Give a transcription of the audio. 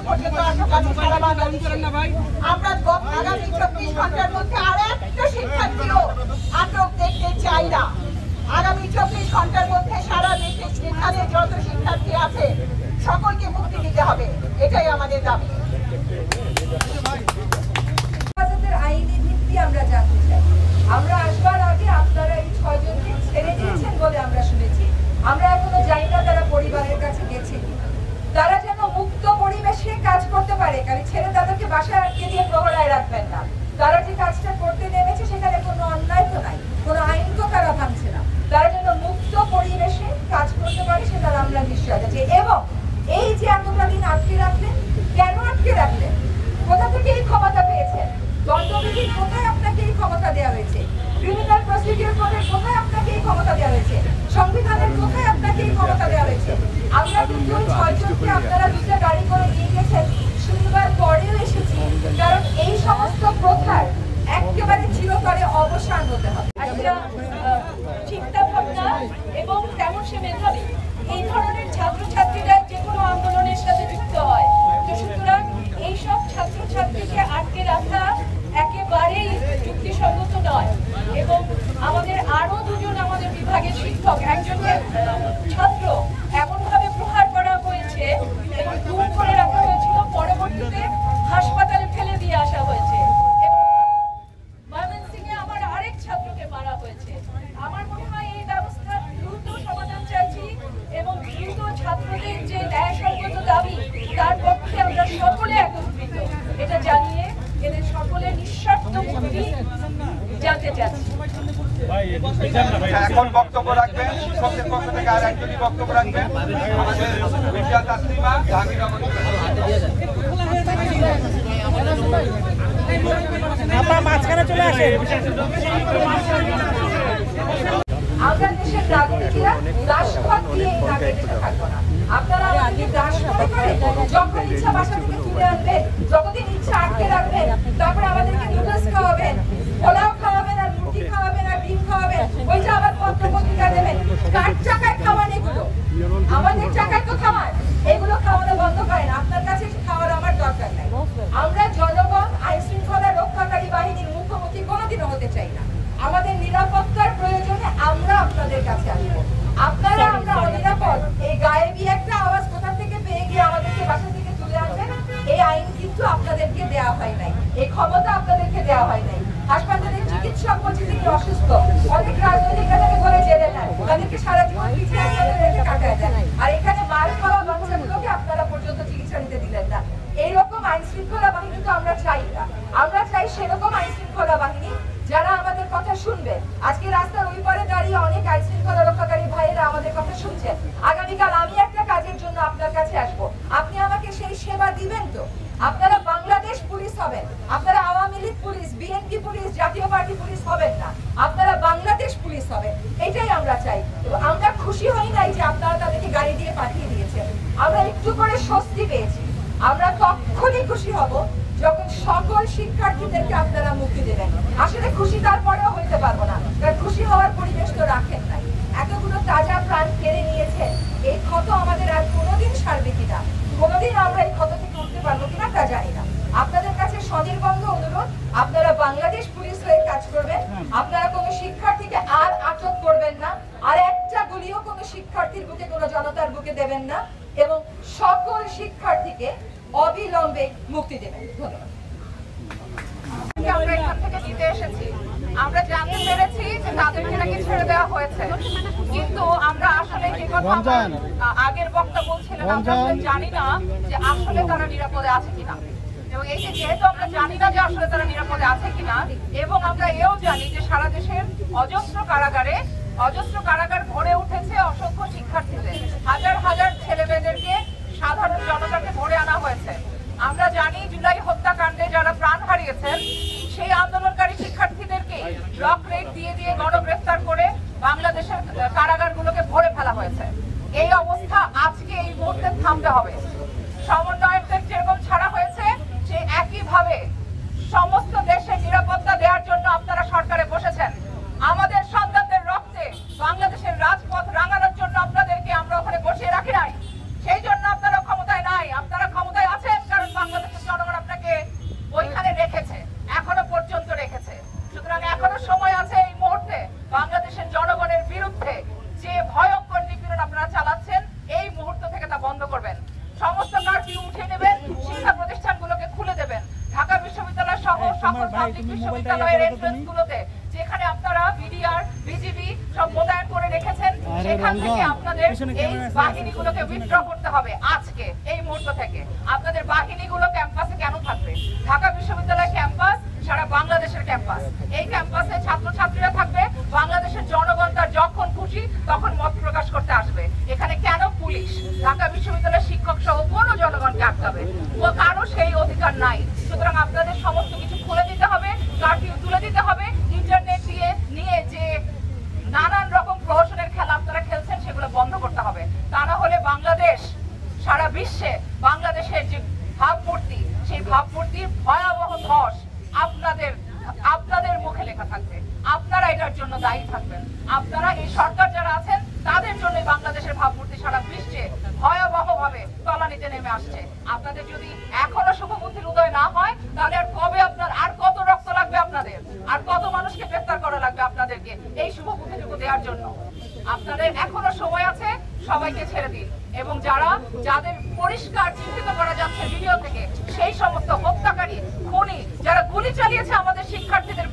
পর্যন্ত আটক আছে সারা বাংলাদেশে। আমরা আগামী 24 ঘন্টার মধ্যে আর একটা শিক্ষার্থীও আটক দেখতে চাই না। আগামী 24 ঘন্টার মধ্যে সারা দেশে যেখানে যত শিক্ষার্থী আছে সকলকে মুক্তি দিতে হবে, এটাই আমাদের দাবি। আইনি ভিত্তি আমরা জানতে চাই। আমরা আসবার আগে আপনারা এই 6 জনকে ছেড়ে দিয়েছেন বলে আমরা শুনেছি। আমরা এখনো জানি না তারা পরিবারের কাছে গেছে কিনা। তারা যেন মুক্ত পরিবেশে কাজ করতে পারে, কারণ ছেড়ে তাদেরকে বাসায় আটকে দিয়ে প্রহরায় রাখবেন না। তারা যে কাজটা করতে নেমেছে সেখানে কোনো অন্যায় তো নাই, কোনো আইন তো তারা ভাঙছে না। তারা যেন মুক্ত পরিবেশে কাজ করতে পারে সেটা আমরা নিশ্চয় আছি। এবং এই যে এতটা দিন আটকে রাখলেন, কেন আটকে রাখলেন? কোথা থেকে এই ক্ষমতা পেয়েছেন? দণ্ডবিধির কোথায় আপনাকে এই ক্ষমতা দেওয়া হয়েছে? ক্রিমিনাল প্রসিডিউর কোডের কোথায় আপনাকে এই ক্ষমতা দেওয়া হয়েছে? সংবিধানের কোথায় আপনাকে এই ক্ষমতা দেওয়া হয়েছে? আমরা কিন্তু 6 জনকে আপনারা দুটো গাড়ি করে নিয়ে গেছেন শুনবার পরেও এসেছি, কারণ এই সমস্ত প্রথার একেবারে চিরতরে অবসান হতে হবে। একটা চিন্তা ভাবনা এবং তেমন সে মেধাবী এই ধরনের ছাত্রছাত্রীরা যে কোনো আন্দোলনের সাথে যুক্ত হয়। তো সুতরাং এইসব ছাত্রছাত্রীকে আটকে রাখা একেবারেই যুক্তিসঙ্গত নয়। এবং আমাদের আরো দুজন আমাদের বিভাগের শিক্ষক, একজনকে ছাত্র এমনভাবে প্রহার করা হয়েছে এবং গুম করে রাখা হয়েছিল, পরবর্তীতে হাসপাতালে ফেলে দিয়ে আসা হয়েছে। ময়মনসিংহে আমার আরেক ছাত্রকে মারা হয়েছে। আমার মনে হয় এই ব্যবস্থা দ্রুত সমাধান চাইছি এবং দ্রুত ছাত্রদের যে ন্যায়সঙ্গত দাবি তার পক্ষে আমরা সকলে একত্রিত, এটা জানিয়ে এদের সকলের নিঃশর্ত মুক্তি জানতে চাচ্ছি। এখন বক্তব্য রাখবেন শিক্ষকদের পক্ষ থেকে আর একজনই বক্তব্য রাখবেন, আমাদের বিদ্যা তাসলিমা জাহাঙ্গীরনগর। আপনারা মাঝখানে চলে আসেন। আমরা দেশের নাগরিকরা দাসখত দিয়ে এই নাগরিকতা থাকবো না। আপনারা আমাদেরকে দাস মনে করেন, যখন ইচ্ছা বাসা থেকে তুলে আনবেন, যতদিন ইচ্ছা আটকে রাখবেন, তারপরে আমাদেরকে নুডলস খাওয়াবেন, পোলাও খাওয়াবেন, আর রুটি খাওয়াবেন, আর ডিম খাওয়াবেন, ওই যে আবার পত্র পত্রিকা দেবেন। কার টাকায় খাওয়ান এগুলো? আমাদের টাকায় তো খাওয়ান। এগুলো খাওয়ানো বন্ধ করেন। আপনার কাছে খাওয়ার আমার দরকার নাই। আমরা জনগণ আইন শৃঙ্খলা রক্ষাকারী বাহিনীর মুখোমুখি কোনোদিনও হতে চাই না। আমাদের নিরাপত্তার প্রয়োজনে আমরা আপনাদের কাছে আসবো। আপনারা আমরা অনিরাপদ এই গায়েবী একটা আওয়াজ কোথা থেকে পেয়ে গিয়ে আমাদেরকে বাসা থেকে তুলে আনবেন, এই আইন কিন্তু আপনাদেরকে দেওয়া হয় নাই, এই ক্ষমতা আপনাদেরকে দেওয়া হয় নাই। হাসপাতালের চিকিৎসক বলছে তিনি অসুস্থ, অনেক রাজনৈতিক নেতাকে ধরে জেলে নেন, তাদেরকে সারা জীবন পিছিয়ে রেখে কাটায় দেন। আর এখানে মার খাওয়া বাচ্চাগুলোকে আপনারা পর্যন্ত চিকিৎসা নিতে দিলেন না। এইরকম আইন শৃঙ্খলা বাহিনী তো আমরা চাই না। আমরা চাই সেরকম আইন শৃঙ্খলা বাহিনী যারা আমাদের কথা শুনবে। আজকে রাস্তার ওই পারে দাঁড়িয়ে অনেক আইন শৃঙ্খলা রক্ষাকারী ভাইয়েরা আমাদের কথা শুনছেন। আগামীকাল আমি একটা কাজের জন্য আপনার কাছে আসবো, আপনি আমাকে সেই সেবা দিবেন তো? আপনারা বাংলাদেশ পুলিশ হবেন, আপনারা Awami League police, BNP police, জাতীয় পার্টি পুলিশ হবেন না, আপনারা বাংলাদেশ পুলিশ হবেন। এটাই আমরা চাই। আমরা খুশি হই নাই যে আপনারা তাদেরকে গাড়ি দিয়ে পাঠিয়ে দিয়েছেন, আমরা একটু করে স্বস্তি পেয়েছি। আমরা তখনই খুশি হব যখন সকল শিক্ষার্থীদেরকে আপনারা মুক্তি দেবেন। আসলে খুশি তারপরেও হইতে পারবো না, কারণ খুশি হওয়ার পরিবেশ তো রাখেন নাই। এতগুলো তাজা প্রাণ কেড়ে নিয়েছেন, এই ক্ষত আমাদের আর কোনোদিন সারবে কিনা, কোনোদিন আমরা এই ক্ষত থেকে উঠতে পারবো কিনা তা জানি না। আপনাদের কাছে স্বনির্বন্ধ অনুরোধ, আপনারা বাংলাদেশ পুলিশ হয়ে কাজ করবেন। আপনারা কোনো শিক্ষার্থীকে আর আটক করবেন না, আর একটা গুলিও কোনো শিক্ষার্থীর বুকে, কোনো জনতার বুকে দেবেন না, এবং সকল শিক্ষার্থীকে অবিলম্বে মুক্তি দেবেন। ধন্যবাদ। আমরা এখান থেকে নিতে এসেছি, আমরা জানতে পেরেছি যে তাদেরকে নাকি ছেড়ে দেওয়া হয়েছে, কিন্তু আমরা আসলে এই কথা আগের বক্তা বলছিলেন আমরা জানি না যে আসলে তারা নিরাপদে আছে কিনা। এবং এই যে যেহেতু আমরা জানি না যে আসলে তারা নিরাপদে আছে কিনা, এবং আমরা এও জানি যে সারা দেশের অজস্র কারাগার ভরে উঠেছে অসংখ্য শিক্ষার্থীদের, হাজার হাজার ছেলে মেয়েদেরকে, সাধারণ জনতাকে ভরে আনা হয়েছে। আমরা জানি জুলাই হত্যাকাণ্ডে যারা প্রাণ হারিয়েছেন সেই আন্দোলনকারী শিক্ষার্থীদেরকে ব্লক রেড দিয়ে দিয়ে গণগ্রেফতার করে বাংলাদেশের কারাগারগুলোকে ভরে ফেলা হয়েছে। এই অবস্থা আজকে এই মুহূর্তে থামতে হবে। সমন্বয়কদের যেরকম ছাড়া হয়েছে, সেই একইভাবে সমস্ত দেশের নিরাপত্তা দেওয়ার জন্য আপনারা সরকারে বসেছেন। আমাদের সন্তানদের রক্তে বাংলাদেশের রাজপথ রাঙানোর জন্য আপনাদেরকে আমরা ওখানে বসিয়ে রাখি নাই। সেই জন্য আপনারা ক্ষমতায় নাই, আপনারা ক্ষমতায় আছেন কারণ সকল পাবলিক বিশ্ববিদ্যালয়ের এন্ট্রান্স গুলোতে যেখানে আপনারা বিডিআর বিজিবি সব মোতায়েন করে রেখেছেন, সেখান থেকে আপনাদের এই বাহিনীগুলোকে উইথড্র করতে হবে আজকে এই মুহূর্ত থেকে। আপনাদের বাহিনীগুলো ক্যাম্পাসে কেন থাকবে? ঢাকা বিশ্ববিদ্যালয় ক্যাম্পাস সারা বাংলাদেশের ক্যাম্পাস। এই ক্যাম্পাসে ছাত্রছাত্রীরা থাকবে, বাংলাদেশের জনগণ তার যখন খুশি তখন মত প্রকাশ করতে আসবে। এখানে কেন পুলিশ ঢাকা বিশ্ববিদ্যালয়ের শিক্ষক সহ কোনো জনগণকে আটকাবে? ও কারো সেই অধিকার নাই। সুতরাং আপনাদের সমস্ত কিছু খুলে দিতে হবে, কারফিউ তুলে দিতে হবে, ইন্টারনেট নিয়ে যে নানান রকম প্রহসনের খেলা আপনারা খেলছেন সেগুলো বন্ধ করতে হবে। তা না হলে বাংলাদেশ সারা বিশ্বে বাংলাদেশের যে ভাবমূর্তি, সেই ভাবমূর্তির ভয়াবহ ধস আপনাদের মুখে লেখা থাকবে। আপনারা এটার জন্য দায়ী থাকবেন। আপনারা এই সরকার যারা আছেন তাদের জন্য বাংলাদেশের ভাবমূর্তি সারা বিশ্বে ভয়াবহভাবে তলানিতে নেমে আসছে। আপনাদের যদি এখনো শুভবুদ্ধির উদয় না হয় তাহলে আর কবে আর কত রক্ত লাগবে আপনাদের, আর কত মানুষকে গ্রেফতার করা লাগবে আপনাদেরকে এই শুভবুদ্ধিটুকু দেওয়ার জন্য? আপনাদের এখনো সময় আছে, সবাইকে ছেড়ে দিন। এবং যাদের পরিষ্কার চিহ্নিত করা যাচ্ছে ভিডিও থেকে, সেই সমস্ত হত্যাকারী খুনি যারা গুলি চালিয়েছে আমাদের শিক্ষার্থীদের